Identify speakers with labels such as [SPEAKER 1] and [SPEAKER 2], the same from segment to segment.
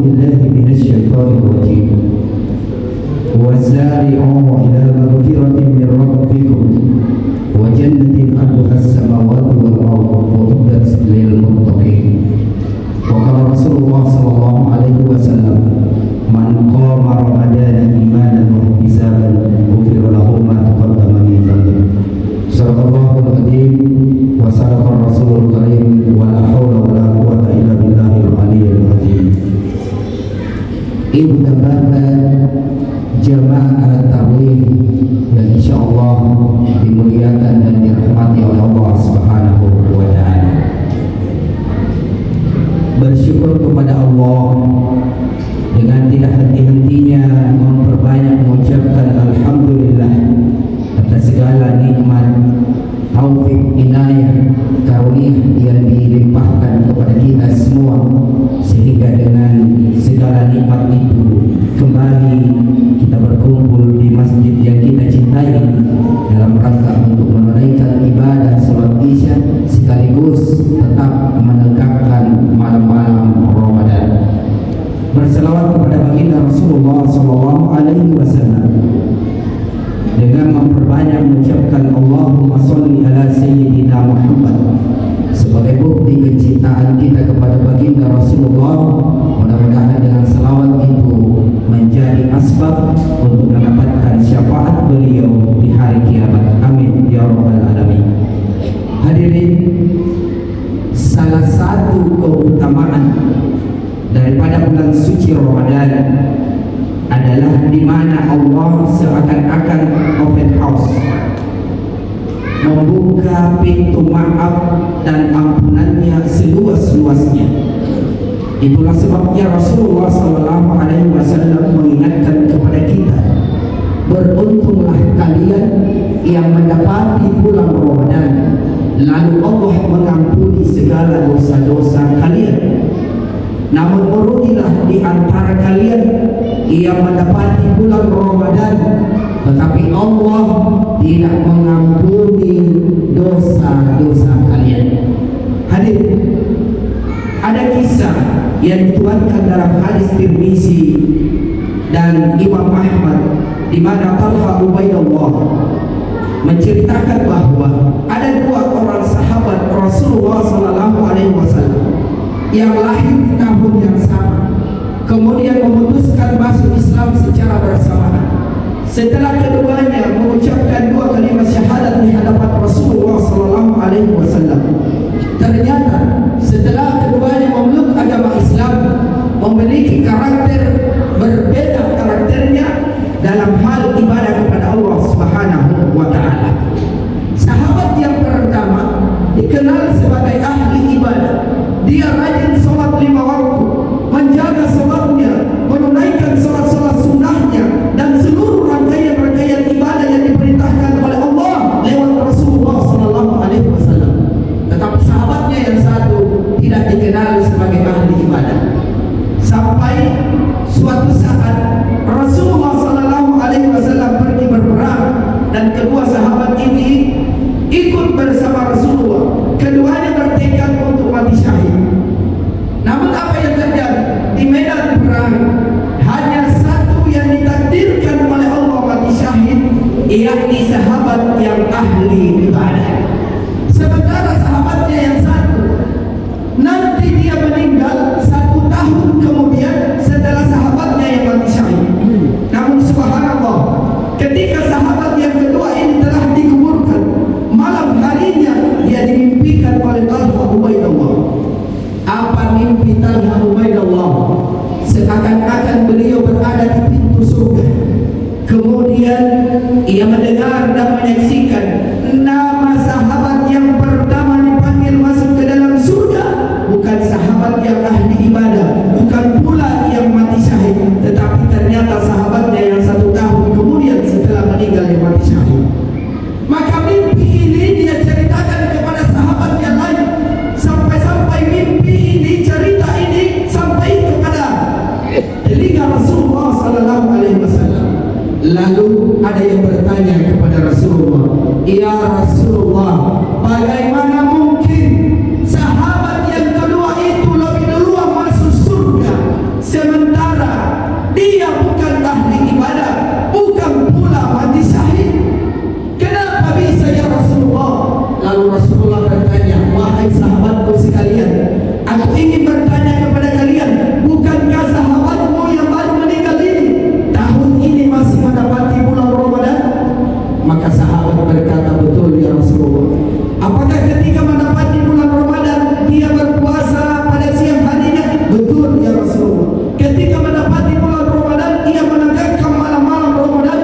[SPEAKER 1] بالله من الشيطان الرجيم وسارعوا إلى مغفرة من ربكم وجنة أرضها السماوات والأرض أعدت للمتقين. وقال رسول الله صلى الله عليه وسلم من قام رمضان إيمانا واحتسابا غفر له ما تقدم من ذنبه. صدق الله العظيم وصدق الرسول الكريم ولا حول ولا قوة إلا بالله العلي العظيم. Ibu dan bapak jamaah tarawih yang insya Allah dimuliakan dan dirahmati oleh Allah Subhanahu wa Ta'ala. Bersyukur kepada Allah dengan tidak henti-hentinya memperbanyak mengucapkan alhamdulillah atas segala nikmat, taufik, inayah, karunia yang dilimpahkan kepada kita semua, sehingga dengan segala nikmat itu kembali kita berkumpul di masjid yang kita cintai dalam rangka untuk menunaikan ibadah salat Isya sekaligus tetap menegakkan malam-malam Ramadan. Berselawat kepada baginda Rasulullah sallallahu alaihi wasallam dengan memperbanyak mengucapkan Allahumma sholli ala sayyidina Muhammad sebagai bukti kecintaan kita kepada baginda Rasulullah. Mudah-mudahan dengan selawat itu menjadi asbab untuk mendapatkan syafaat beliau di hari kiamat. Amin ya rabbal alamin. Hadirin, salah satu keutamaan daripada bulan suci Ramadan adalah di mana Allah seakan-akan open house, membuka pintu maaf dan ampunannya seluas-luasnya. Itulah sebabnya Rasulullah SAW mengingatkan kepada kita, beruntunglah kalian yang mendapati bulan Ramadan lalu Allah mengampuni segala dosa-dosa kalian. Namun merugilah di antara kalian yang mendapati bulan Ramadan tetapi Allah tidak mengampuni dosa-dosa kalian. Hadir, ada kisah yang dituangkan dalam hadis Tirmizi dan Imam Ahmad di mana Talha Ubaidullah menceritakan bahwa ada dua orang sahabat Rasulullah SAW yang lahir di tahun yang sama, kemudian memutuskan masuk Islam secara bersamaan. Setelah keduanya mengucapkan dua kalimat syahadat di hadapan Rasulullah SAW, ternyata setelah keduanya memeluk agama Islam, memiliki karakter berbeda karakternya dalam hal ibadah kepada Allah Subhanahu wa Ta'ala. Sahabat yang pertama dikenal sebagai ahli ibadah. Dia rajin sholat 5 waktu, menjaga sholatnya, menunaikan sholat-sholat sunnahnya, dan seluruh rangkaian-rangkaian ibadah yang diperintahkan oleh Allah lewat Rasulullah SAW. Tetapi sahabatnya yang satu tidak dikenal sebagai ahli ibadah. Sampai suatu saat Rasulullah SAW pergi berperang dan kedua sahabat ini ikut bersama Rasulullah. Keduanya bertekad untuk mati syahid. Namun apa yang terjadi di medan perang? Hanya satu yang ditakdirkan oleh Allah mati syahid, yakni sahabat yang ahli ibadah. Sementara sahabatnya yang satu nanti dia meninggal 1 tahun kemudian setelah sahabatnya yang mati syahid. Namun subhanallah, ketika sahabat yang kedua ini telah dikuburkan, malam harinya dia dimimpikan oleh Talha Ubaidullah. Apa mimpi Talha Ubaidullah? Seakan-akan beliau berada di pintu surga. Kemudian ia mendengar dan menyaksikan nama sahabat yang pertama dipanggil masuk ke dalam surga bukan sahabat yang ahli ibadah, bukan pula yang mati syahid, tetapi ternyata sahabatnya yang 1 tahun kemudian setelah meninggal dia mati syahid. Maka mimpi ini dia ceritakan kepada sahabat yang lain, sampai-sampai mimpi ini, cerita ini sampai kepada telinga Rasulullah SAW. Lalu ada yang bertanya kepada Rasulullah, "Ya Rasulullah, bagaimana mungkin sahabat yang kedua itu lebih duluan masuk surga sementara Betul ya Rasulullah. Ketika mendapati bulan Ramadan, ia menegakkan malam-malam Ramadan,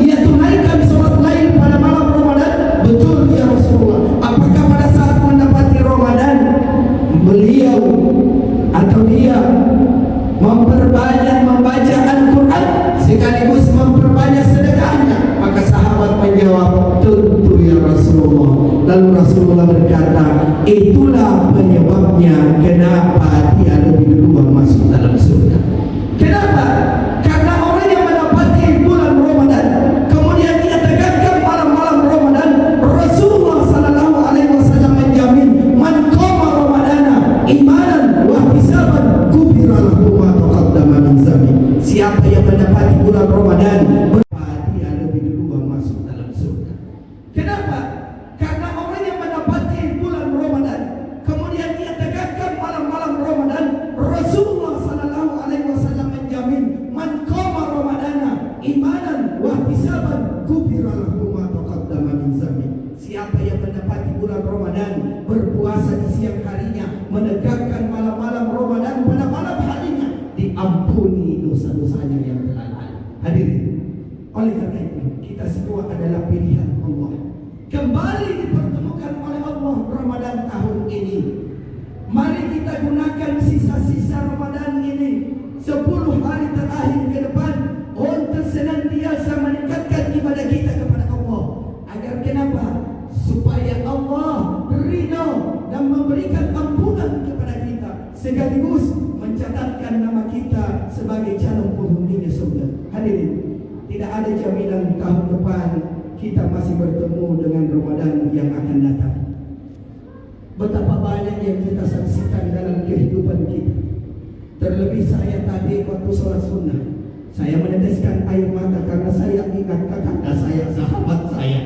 [SPEAKER 1] ia tunaikan sholat lain pada malam Ramadan. Betul ya Rasulullah. Apakah pada saat mendapati Ramadan beliau atau dia memperbanyak membaca Al-Quran sekaligus memperbanyak sedekahnya? Maka sahabat menjawab, tentu ya Rasulullah. Lalu Rasulullah berkata, itulah penyebabnya kenapa dia lebih duluan masuk dalam surga. Kenapa? Karena orang yang mendapati bulan Ramadan kemudian dia tegakkan malam-malam Ramadan, Rasulullah sallallahu alaihi wasallam menjamin, man qama ramadana imanan wa ihtisaban ghufira lahu ma taqaddama min dzambi. Siapa yang mendapati bulan Ramadan, dia lebih duluan masuk dalam surga. Kenapa? Karena orang yang mendapati bulan Ramadan kemudian dia tegakkan malam-malam Ramadan, Rasulullah sallallahu alaihi wasallam menjamin, man qama ramadana imanan wa ihtisaban ghufira lahu ma taqaddama min dzambi. Siapa yang mendapati bulan Ramadan, berpuasa di siang harinya, menegakkan malam-malam Ramadan pada malam harinya, diampuni dosa-dosanya yang telah lalu. Hadirin, oleh karena itu kita semua adalah pilihan Allah. Kembali dipertemukan oleh Allah Ramadan tahun ini. Mari kita gunakan sisa-sisa Ramadan ini, 10 hari terakhir ke depan, untuk senantiasa meningkatkan ibadah kita kepada Allah. Agar kenapa? Supaya Allah ridha dan memberikan ampunan kepada kita, sekaligus mencatatkan nama kita sebagai calon penghuni surga. Hadirin, tidak ada jaminan tahun depan kita masih bertemu dengan Ramadan yang akan datang. Betapa banyak yang kita saksikan dalam kehidupan kita. Terlebih saya tadi waktu sholat sunnah, saya meneteskan air mata karena saya ingat kakak saya, sahabat saya,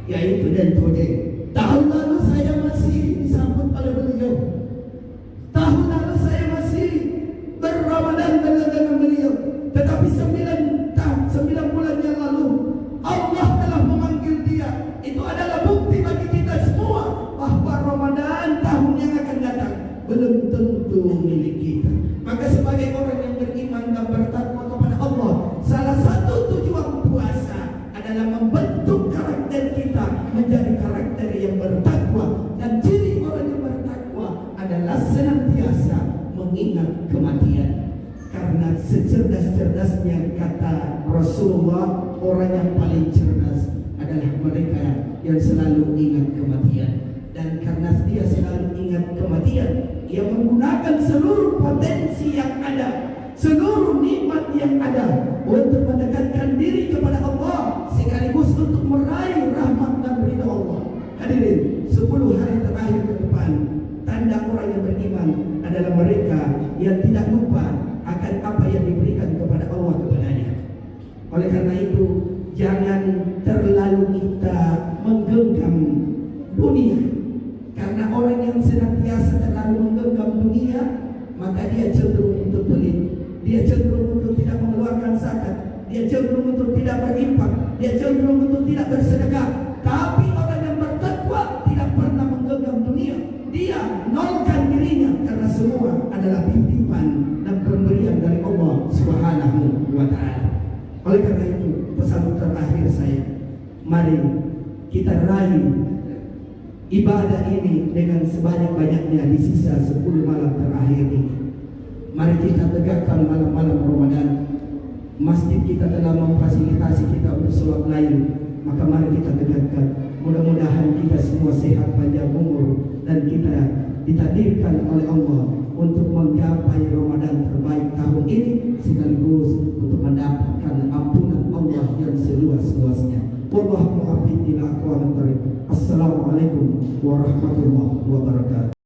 [SPEAKER 1] yaitu Dan Tode. Tahun lalu saya masih disambut oleh beliau. Tahun lalu saya masih berramadan dengan beliau. Tetapi 9 bulan yang lalu Allah telah memanggil dia. Itu adalah bukti bagi kita semua bahwa Ramadan tahun yang akan datang belum tentu milik kita. Maka sebagai orang yang beriman dan bertakwa kepada Allah, salah satu tujuan puasa adalah membentuk karakter kita menjadi karakter yang bertakwa. Dan ciri orang yang bertakwa adalah senantiasa mengingat kematian. Karena secerdas-cerdasnya kata Rasulullah, orang yang paling cerdas adalah mereka yang selalu ingat kematian. Dan karena dia selalu ingat kematian, ia menggunakan seluruh potensi yang ada, seluruh nikmat yang ada untuk mendekatkan diri kepada Allah, sekaligus untuk meraih rahmat dan ridha Allah. Hadirin, 10 hari terakhir ke depan, tanda orang yang beriman adalah mereka yang tidak lupa akan apa yang diberikan kepada Allah kepadanya. Oleh karena itu, jangan terlalu kita menggenggam dunia. Karena orang yang senantiasa terlalu menggenggam dunia, maka dia cenderung untuk pelit, dia cenderung untuk tidak mengeluarkan zakat, dia cenderung untuk tidak berinfak, dia cenderung untuk tidak bersedekah. Tapi orang yang bertakwa tidak pernah menggenggam dunia. Dia nolkan dirinya karena semua adalah titipan dan pemberian dari Allah Subhanahu wa ta'ala. Oleh karena itu, pesan terakhir saya, mari kita raih ibadah ini dengan sebanyak-banyaknya di sisa 10 malam terakhir ini. Mari kita tegakkan malam-malam Ramadan. Masjid kita telah memfasilitasi kita untuk sholat lain, maka mari kita tegakkan. Mudah-mudahan kita semua sehat panjang umur dan kita ditakdirkan oleh Allah untuk menggapai Ramadan terbaik tahun ini, sekaligus untuk mendapatkan ampunan Allah yang seluas-luasnya. Wallahu muwaffiq ila aqwamit thoriq. Assalamualaikum warahmatullahi wabarakatuh.